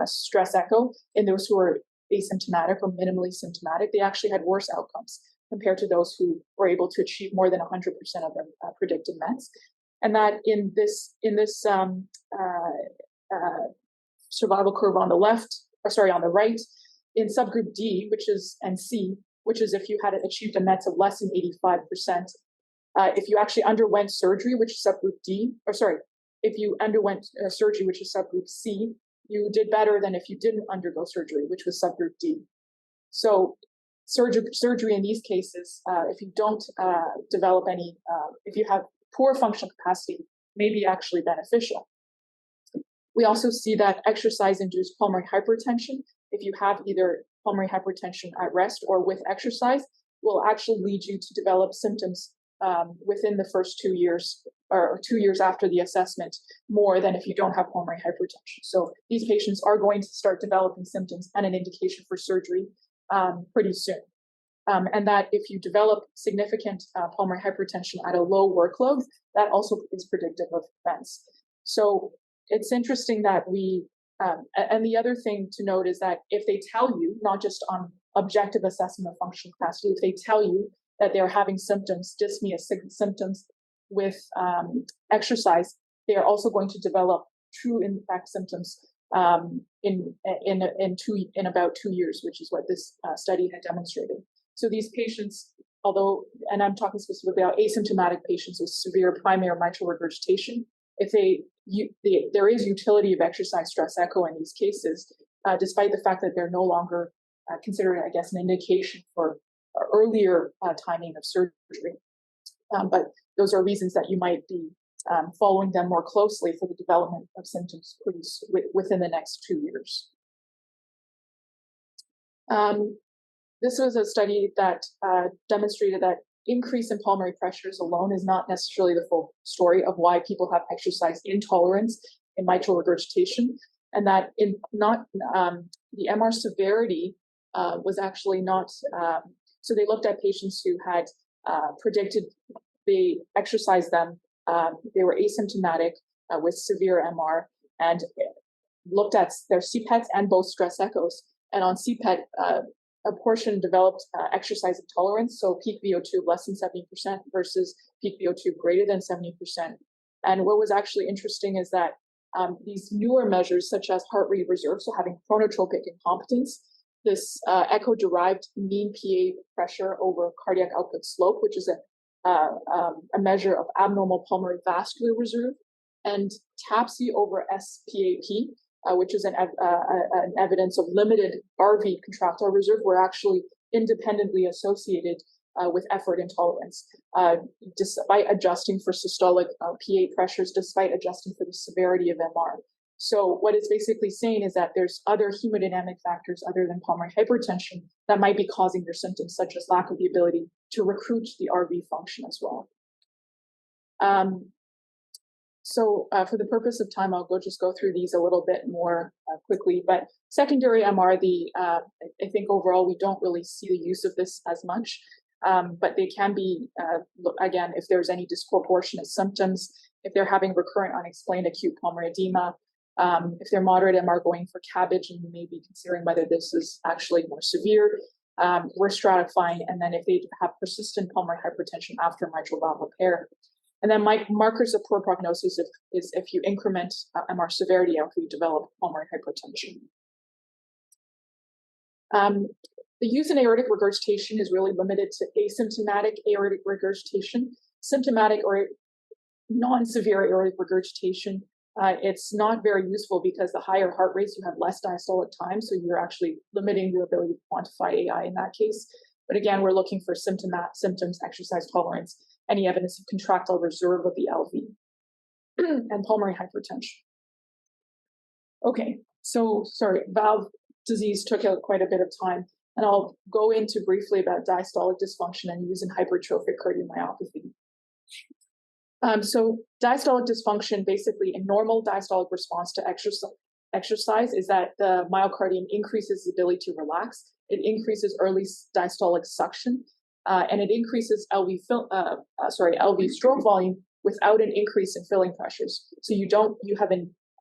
stress echo, and those who were asymptomatic or minimally symptomatic, they actually had worse outcomes compared to those who were able to achieve more than 100% of their predicted METs. And that in this survival curve on the on the right, in subgroup D, and C, which is if you had achieved a METs of less than 85%, if you actually underwent surgery, which is subgroup D, if you underwent surgery, which is subgroup C, you did better than if you didn't undergo surgery, which was subgroup D. So surgery in these cases, if you don't develop any, if you have poor functional capacity, may be actually beneficial. We also see that exercise-induced pulmonary hypertension, if you have either pulmonary hypertension at rest or with exercise, will actually lead you to develop symptoms within the first 2 years or 2 years after the assessment, more than if you don't have pulmonary hypertension. So these patients are going to start developing symptoms and an indication for surgery pretty soon. And that if you develop significant pulmonary hypertension at a low workload, that also is predictive of events. So it's interesting that and the other thing to note is that if they tell you, not just on objective assessment of functional capacity, if they tell you that they're having symptoms, dyspnea symptoms with exercise, they are also going to develop true impact symptoms in about 2 years, which is what this study had demonstrated. So these patients, although, and I'm talking specifically about asymptomatic patients with severe primary mitral regurgitation, if there is utility of exercise stress echo in these cases, despite the fact that they're no longer considered, I guess, an indication for earlier timing of surgery. But those are reasons that you might be following them more closely for the development of symptoms within the next 2 years. This was a study that demonstrated that increase in pulmonary pressures alone is not necessarily the full story of why people have exercise intolerance in mitral regurgitation, and that the MR severity was actually not. So they looked at patients who had predicted they exercised them. They were asymptomatic with severe MR, and looked at their CPETs and both stress echoes. And on CPET, a portion developed exercise intolerance, so peak VO2 less than 70% versus peak VO2 greater than 70%. And what was actually interesting is that these newer measures, such as heart rate reserve, so having chronotropic incompetence, this echo-derived mean PA pressure over cardiac output slope, which is a measure of abnormal pulmonary vascular reserve, and TAPSE over SPAP, which is an evidence of limited RV contractile reserve, were actually independently associated with effort intolerance, despite adjusting for systolic PA pressures, despite adjusting for the severity of MR. So what it's basically saying is that there's other hemodynamic factors other than pulmonary hypertension that might be causing their symptoms, such as lack of the ability to recruit the RV function as well. So for the purpose of time, I'll just go through these a little bit more quickly. But secondary MR, I think overall we don't really see the use of this as much, but they can be, again, if there's any disproportionate symptoms, if they're having recurrent unexplained acute pulmonary edema, if they're moderate MR going for CABG, and you may be considering whether this is actually more severe, we're stratifying, and then if they have persistent pulmonary hypertension after mitral valve repair. And then markers of poor prognosis is if you increment MR severity after you develop pulmonary hypertension. The use in aortic regurgitation is really limited to asymptomatic aortic regurgitation. Symptomatic or non-severe aortic regurgitation, it's not very useful because the higher heart rates, you have less diastolic time, so you're actually limiting your ability to quantify AI in that case. But again, we're looking for symptoms, exercise tolerance, any evidence of contractile reserve of the LV, and pulmonary hypertension. Okay, so sorry, valve disease took quite a bit of time, and I'll go into briefly about diastolic dysfunction and use in hypertrophic cardiomyopathy. So diastolic dysfunction, basically a normal diastolic response to exercise is that the myocardium increases the ability to relax. It increases early diastolic suction, and it increases LV stroke volume without an increase in filling pressures. So you have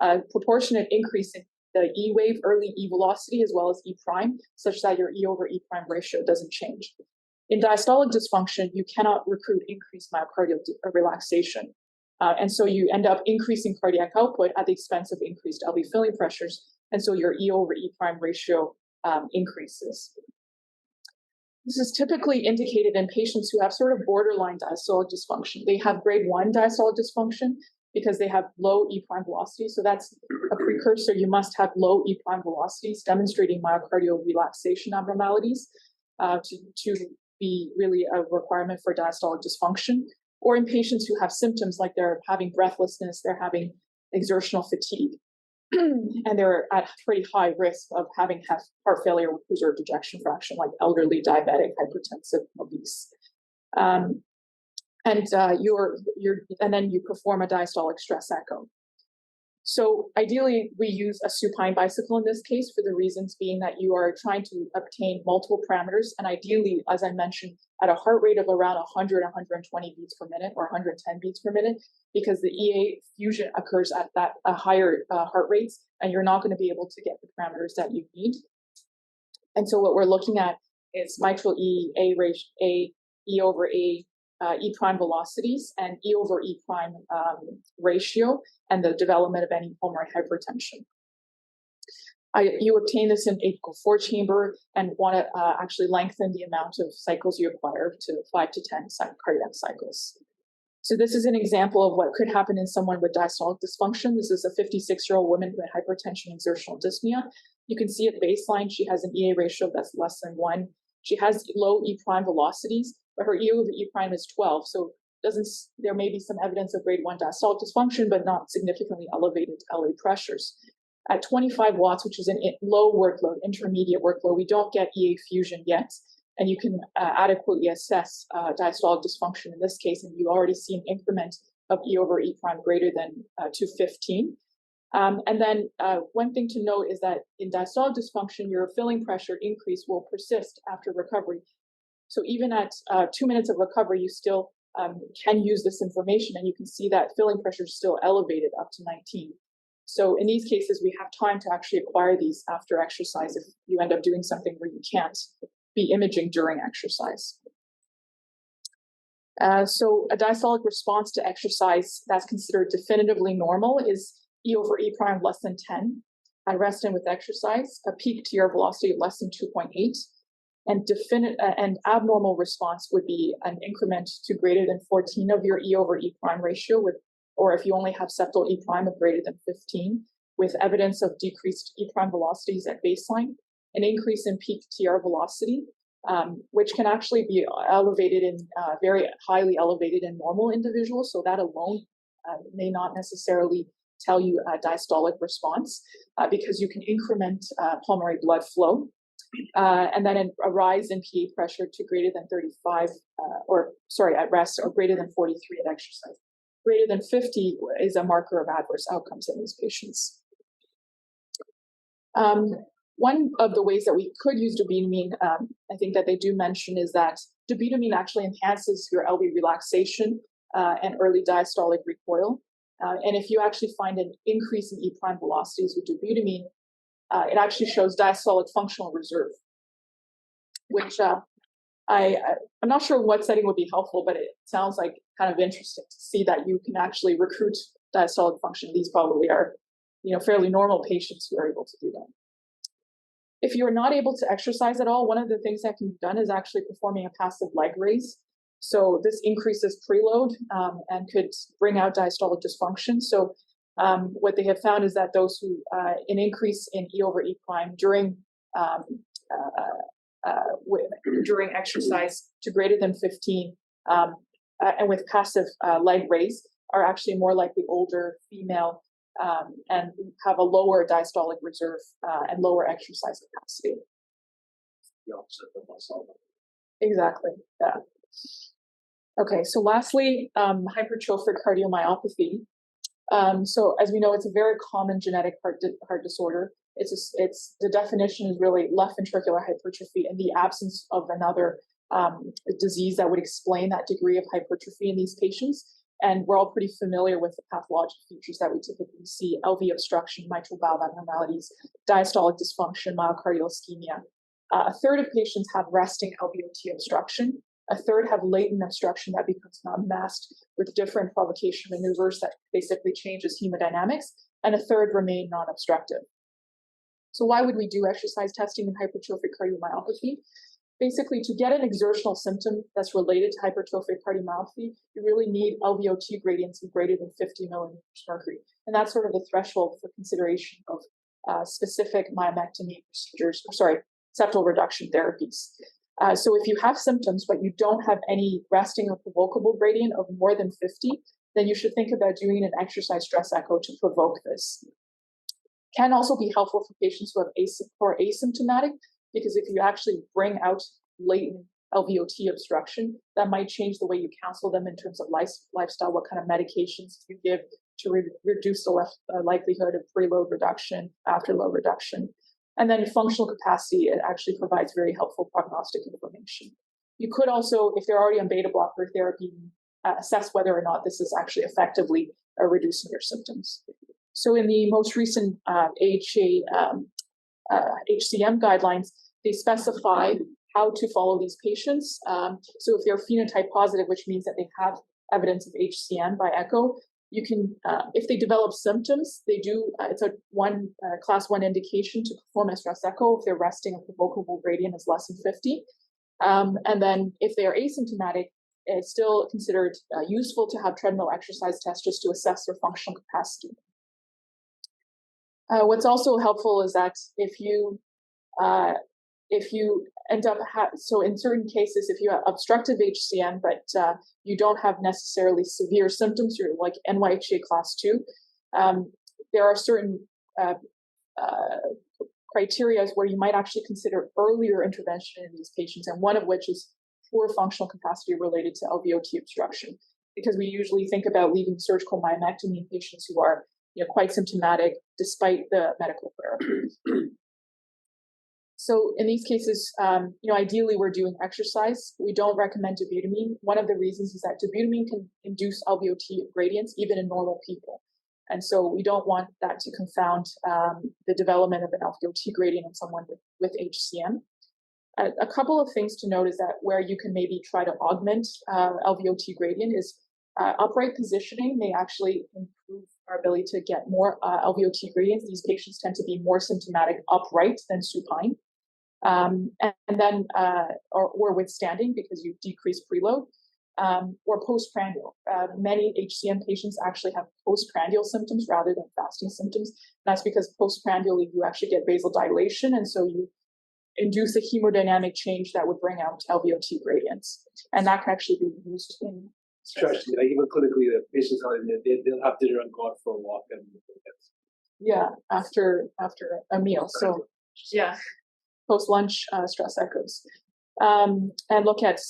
a proportionate increase in the E wave, early E velocity, as well as E prime, such that your E over E prime ratio doesn't change. In diastolic dysfunction, you cannot recruit increased myocardial relaxation. And so you end up increasing cardiac output at the expense of increased LV filling pressures. And so your E over E prime ratio increases. This is typically indicated in patients who have sort of borderline diastolic dysfunction. They have grade 1 diastolic dysfunction because they have low E prime velocity. So that's a precursor. You must have low E prime velocities demonstrating myocardial relaxation abnormalities to be really a requirement for diastolic dysfunction, or in patients who have symptoms like they're having breathlessness, they're having exertional fatigue, and they're at pretty high risk of having heart failure with preserved ejection fraction, like elderly, diabetic, hypertensive, obese. And then you perform a diastolic stress echo. So ideally, we use a supine bicycle in this case for the reasons being that you are trying to obtain multiple parameters, and ideally, as I mentioned, at a heart rate of around 100, 120 beats per minute or 110 beats per minute, because the EA fusion occurs at that higher heart rates, and you're not going to be able to get the parameters that you need. And so what we're looking at is mitral E, E over A, E prime velocities, and E over E prime ratio, and the development of any pulmonary hypertension. You obtain this in apical 4 chamber and want to actually lengthen the amount of cycles you acquire to 5 to 10 cardiac cycles. So this is an example of what could happen in someone with diastolic dysfunction. This is a 56-year-old woman who had hypertension and exertional dyspnea. You can see at baseline, she has an EA ratio that's less than 1. She has low E prime velocities, but her E over E prime is 12. So there may be some evidence of grade 1 diastolic dysfunction, but not significantly elevated LA pressures. At 25 watts, which is a low workload, intermediate workload, we don't get EA fusion yet. And you can adequately assess diastolic dysfunction in this case, and you already see an increment of E over E prime greater than 215. And then one thing to note is that in diastolic dysfunction, your filling pressure increase will persist after recovery. So even at 2 minutes of recovery, you still can use this information, and you can see that filling pressure is still elevated up to 19. So in these cases, we have time to actually acquire these after exercise if you end up doing something where you can't be imaging during exercise. So a diastolic response to exercise that's considered definitively normal is E over E prime less than 10 at rest and with exercise, a peak TR velocity of less than 2.8, and abnormal response would be an increment to greater than 14 of your E over E prime ratio, or if you only have septal E prime of greater than 15, with evidence of decreased E prime velocities at baseline, an increase in peak TR velocity, which can actually be elevated in very highly elevated in normal individuals. So that alone may not necessarily tell you a diastolic response because you can increment pulmonary blood flow. And then a rise in PA pressure to greater than 35, at rest, or greater than 43 at exercise. Greater than 50 is a marker of adverse outcomes in these patients. One of the ways that we could use dobutamine, I think that they do mention, is that dobutamine actually enhances your LV relaxation and early diastolic recoil. And if you actually find an increase in E prime velocities with dobutamine, it actually shows diastolic functional reserve, which I'm not sure what setting would be helpful, but it sounds like kind of interesting to see that you can actually recruit diastolic function. These probably are, fairly normal patients who are able to do that. If you are not able to exercise at all, one of the things that can be done is actually performing a passive leg raise. So this increases preload and could bring out diastolic dysfunction. So what they have found is that those who an increase in E over E prime during exercise to greater than 15 and with passive leg raise are actually more likely older, female, and have a lower diastolic reserve and lower exercise capacity. The opposite of muscle. Exactly. Yeah. Okay, so lastly, hypertrophic cardiomyopathy. So as we know, it's a very common genetic heart disorder. It's the definition is really left ventricular hypertrophy in the absence of another disease that would explain that degree of hypertrophy in these patients. And we're all pretty familiar with the pathologic features that we typically see: LV obstruction, mitral valve abnormalities, diastolic dysfunction, myocardial ischemia. A third of patients have resting LVOT obstruction. A third have latent obstruction that becomes unmasked with different provocation maneuvers that basically changes hemodynamics, and a third remain non-obstructive. So why would we do exercise testing in hypertrophic cardiomyopathy? Basically, to get an exertional symptom that's related to hypertrophic cardiomyopathy, you really need LVOT gradients of greater than 50 millimeters mercury. And that's sort of the threshold for consideration of specific myomectomy procedures, septal reduction therapies. So if you have symptoms, but you don't have any resting or provocable gradient of more than 50, then you should think about doing an exercise stress echo to provoke this. Can also be helpful for patients who are asymptomatic, because if you actually bring out latent LVOT obstruction, that might change the way you counsel them in terms of lifestyle, what kind of medications you give to reduce the likelihood of preload reduction, afterload reduction. And then functional capacity, it actually provides very helpful prognostic information. You could also, if they're already on beta blocker therapy, assess whether or not this is actually effectively reducing your symptoms. So in the most recent HCM guidelines, they specify how to follow these patients. So if they're phenotype positive, which means that they have evidence of HCM by echo, you can, if they develop symptoms, they do, it's a class 1 indication to perform a stress echo if their resting or provocable gradient is less than 50. And then if they are asymptomatic, it's still considered useful to have treadmill exercise tests just to assess their functional capacity. What's also helpful is that if you end up, so in certain cases, if you have obstructive HCM, but you don't have necessarily severe symptoms, you're like NYHA class 2, there are certain criteria where you might actually consider earlier intervention in these patients, and one of which is poor functional capacity related to LVOT obstruction, because we usually think about leaving surgical myomectomy in patients who are quite symptomatic despite the medical therapy. So in these cases, ideally we're doing exercise. We don't recommend dobutamine. One of the reasons is that dobutamine can induce LVOT gradients even in normal people. And so we don't want that to confound the development of an LVOT gradient in someone with HCM. A couple of things to note is that where you can maybe try to augment LVOT gradient is upright positioning may actually improve our ability to get more LVOT gradients. These patients tend to be more symptomatic upright than supine. And then, or with standing, because you decrease preload, or postprandial. Many HCM patients actually have postprandial symptoms rather than fasting symptoms. And that's because postprandially you actually get vasodilation, and so you induce a hemodynamic change that would bring out LVOT gradients. And that can actually be used in Especially, like even clinically, the patients they'll have dinner and go out for a walk and after a meal. So post-lunch stress echoes. And look at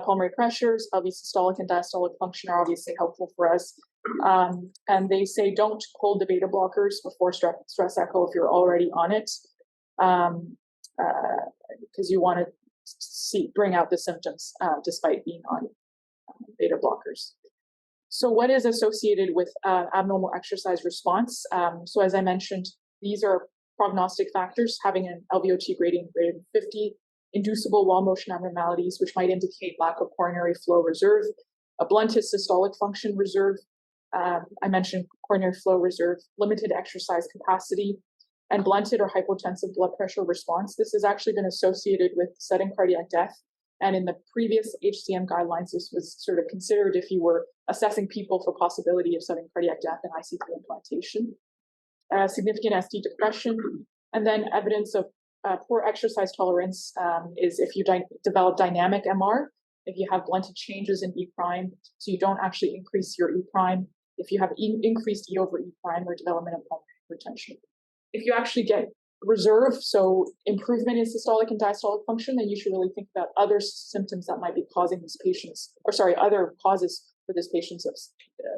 pulmonary pressures. Obviously, systolic and diastolic function are obviously helpful for us. And they say don't hold the beta blockers before stress echo if you're already on it, because you want to bring out the symptoms despite being on beta blockers. So what is associated with abnormal exercise response? So as I mentioned, these are prognostic factors: having an LVOT gradient greater than 50, inducible wall motion abnormalities, which might indicate lack of coronary flow reserve, a blunted systolic function reserve, I mentioned coronary flow reserve, limited exercise capacity, and blunted or hypotensive blood pressure response. This has actually been associated with sudden cardiac death. And in the previous HCM guidelines, this was sort of considered if you were assessing people for possibility of sudden cardiac death and ICD implantation. Significant ST depression, and then evidence of poor exercise tolerance is if you develop dynamic MR, if you have blunted changes in E prime, so you don't actually increase your E prime, if you have increased E over E prime or development of pulmonary hypertension. If you actually get reserve, so improvement in systolic and diastolic function, then you should really think about other symptoms that might be causing these patients, or sorry, other causes for this patient's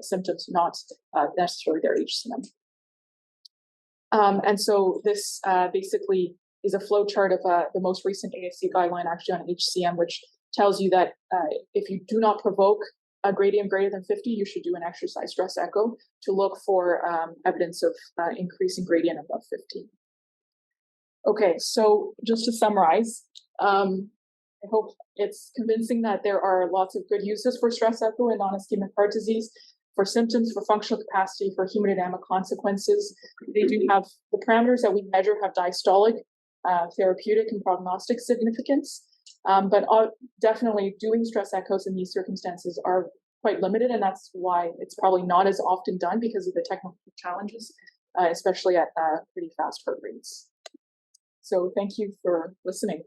symptoms, not necessarily their HCM. And so this basically is a flow chart of the most recent ASC guideline actually on HCM, which tells you that if you do not provoke a gradient greater than 50, you should do an exercise stress echo to look for evidence of increasing gradient above 50. Okay, so just to summarize, I hope it's convincing that there are lots of good uses for stress echo in non-ischemic heart disease, for symptoms, for functional capacity, for hemodynamic consequences. They do have the parameters that we measure have diastolic, therapeutic, and prognostic significance. But definitely doing stress echoes in these circumstances are quite limited, and that's why it's probably not as often done because of the technical challenges, especially at pretty fast heart rates. So thank you for listening.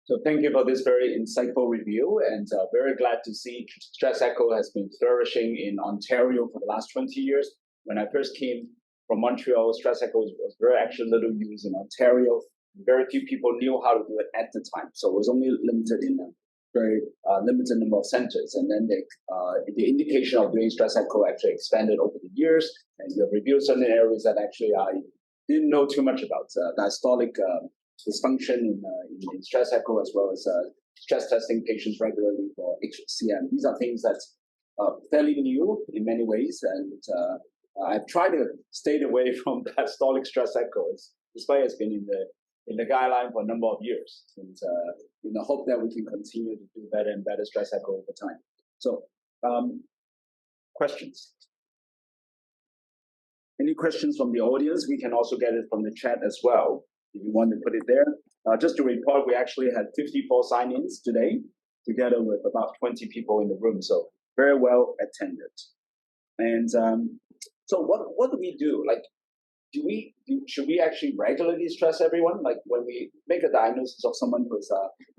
So thank you for this very insightful review, and very glad to see stress echo has been flourishing in Ontario for the last 20 years. When I first came from Montreal, stress echo was very actually little used in Ontario. Very few people knew how to do it at the time, so it was only limited in a very limited number of centers. And then the indication of doing stress echo actually expanded over the years, and you have reviewed certain areas that actually I didn't know too much about. Diastolic dysfunction in stress echo, as well as stress testing patients regularly for HCM. These are things that are fairly new in many ways, and I've tried to stay away from diastolic stress echoes, despite it's been in the guideline for a number of years, and in the hope that we can continue to do better and better stress echo over time. So, questions? Any questions from the audience? We can also get it from the chat as well, if you want to put it there. Just to report, we actually had 54 sign-ins today, together with about 20 people in the room, so very well attended. And so what do we do? Like, should we actually regularly stress everyone? Like when we make a diagnosis of someone who's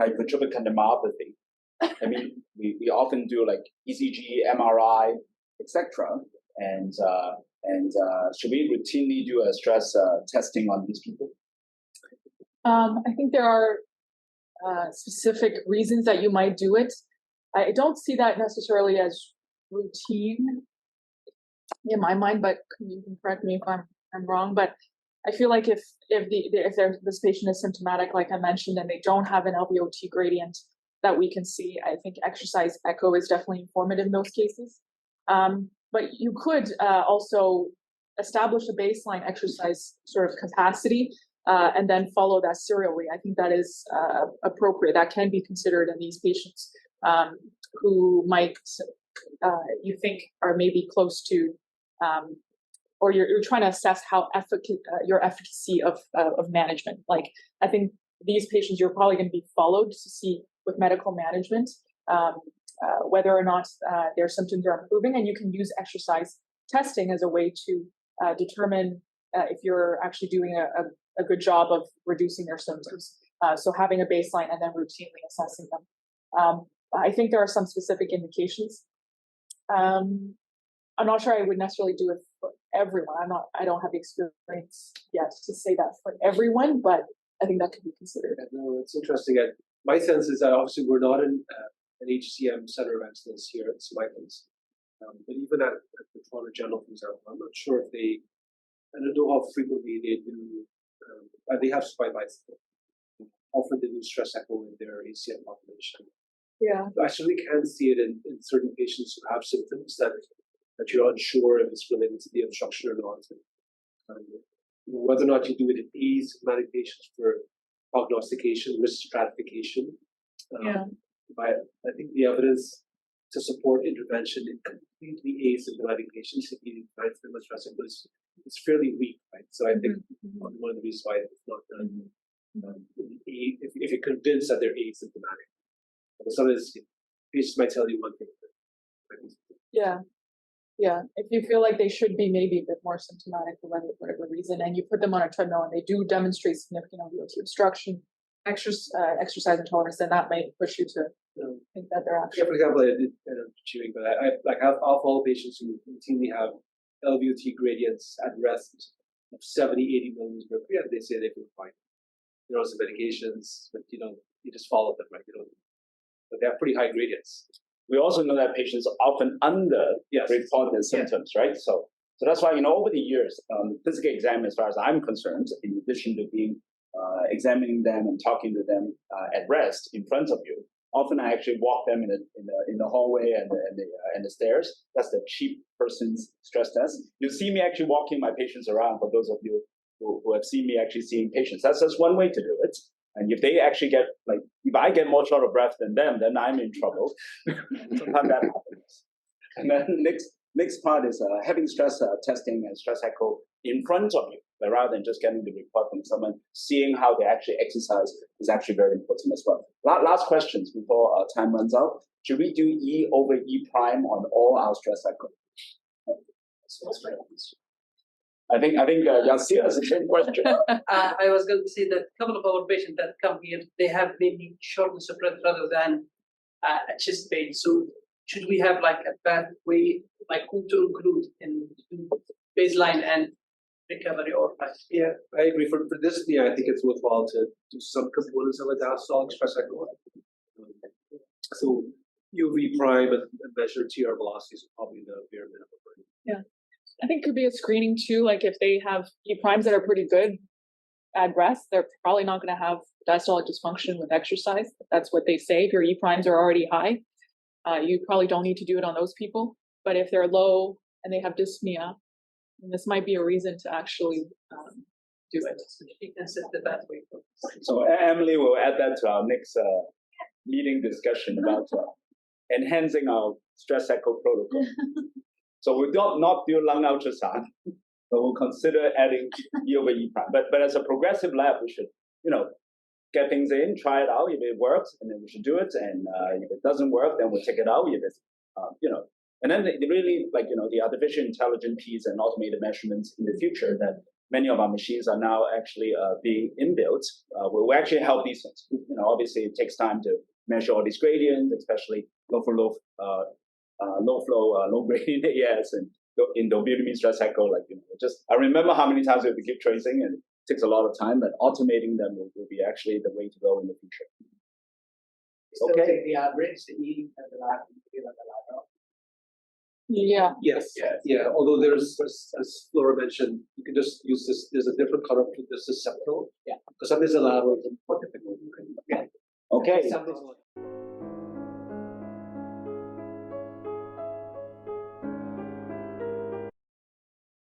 hypertrophic cardiomyopathy, I mean, we often do like ECG, MRI, etc. And should we routinely do a stress testing on these people? I think there are specific reasons that you might do it. I don't see that necessarily as routine in my mind, but you can correct me if I'm wrong. But I feel like if this patient is symptomatic, like I mentioned, and they don't have an LVOT gradient that we can see, I think exercise echo is definitely informative in those cases. But you could also establish a baseline exercise sort of capacity and then follow that serially. I think that is appropriate. That can be considered in these patients who might, you think, are maybe close to, or you're trying to assess how your efficacy of management. Like, I think these patients, you're probably going to be followed to see with medical management whether or not their symptoms are improving, and you can use exercise testing as a way to determine if you're actually doing a good job of reducing their symptoms. So having a baseline and then routinely assessing them. I think there are some specific indications. I'm not sure I would necessarily do it for everyone. I don't have the experience yet to say that for everyone, but I think that could be considered. No, it's interesting. My sense is that obviously we're not in an HCM center of excellence here at Smithers. But even at the Toronto General, for example, I'm not sure if I don't know how frequently they do, they have supervised, often they do stress echo in their HCM population. Yeah. I actually can see it in certain patients who have symptoms that you're unsure if it's related to the obstruction or not. Whether or not you do it in asymptomatic patients for prognostication, risk stratification. But I think the evidence to support intervention in completely asymptomatic patients, if you find them as stress echo, is fairly weak, right? So I think one of the reasons why it's not done, if you're convinced that they're asymptomatic. Sometimes patients might tell you one thing. Yeah. If you feel like they should be maybe a bit more symptomatic for whatever reason, and you put them on a treadmill and they do demonstrate significant LVOT obstruction, exercise intolerance, then that might push you to think that they're actually. Yeah, for example, I did end up chewing, but I'll follow patients who routinely have LVOT gradients at rest of 70, 80 millimeters mercury, and they say they feel fine. They're on some medications, but you just follow them, right? But they have pretty high gradients. We also know that patients often report their symptoms, right? So that's why, over the years, physical exam, as far as I'm concerned, in addition to being examining them and talking to them at rest in front of you, often I actually walk them in the hallway and the stairs. That's the cheap person's stress test. You see me actually walking my patients around. For those of you who have seen me actually seeing patients, that's just one way to do it. And if they actually get, if I get more short of breath than them, then I'm in trouble. Sometimes that happens. And then next part is having stress testing and stress echo in front of you, but rather than just getting the report from someone, seeing how they actually exercise is actually very important as well. Last questions before time runs out. Should we do E over E prime on all our stress echo? I think Yasir has the same question. I was going to say that a couple of our patients that come here, they have maybe shortness of breath rather than chest pain. So should we have a pathway, who to include in baseline and recovery or Yeah, I agree. For dyspnea, I think it's worthwhile to do some components of a diastolic stress echo. So UV prime and measure TR velocities are probably the bare minimum. Yeah. I think it could be a screening too. If they have E primes that are pretty good at rest, they're probably not going to have diastolic dysfunction with exercise. That's what they say. If your E primes are already high, you probably don't need to do it on those people. But if they're low and they have dyspnea, then this might be a reason to actually do it. You can set the pathway. So Emily will add that to our next meeting discussion about enhancing our stress echo protocol. So we will not do lung ultrasound, but we'll consider adding E over E prime. But as a progressive lab, we should, get things in, try it out. If it works, and then we should do it. And if it doesn't work, then we'll take it out. If it's, and then really the artificial intelligence piece and automated measurements in the future that many of our machines are now actually being inbuilt will actually help these things. Obviously it takes time to measure all these gradients, especially low flow, low gradient AS and in the endobutymine stress echo. I remember how many times we have to keep tracing, and it takes a lot of time. But automating them will be actually the way to go in the future. Still take the average, the E and the lab, and the lateral. Yeah. Yes. Yeah. Although there's, as Flora mentioned, you can just use this. There's a different cutoff to this septal. Yeah. Because some is a lateral. Okay. Septal's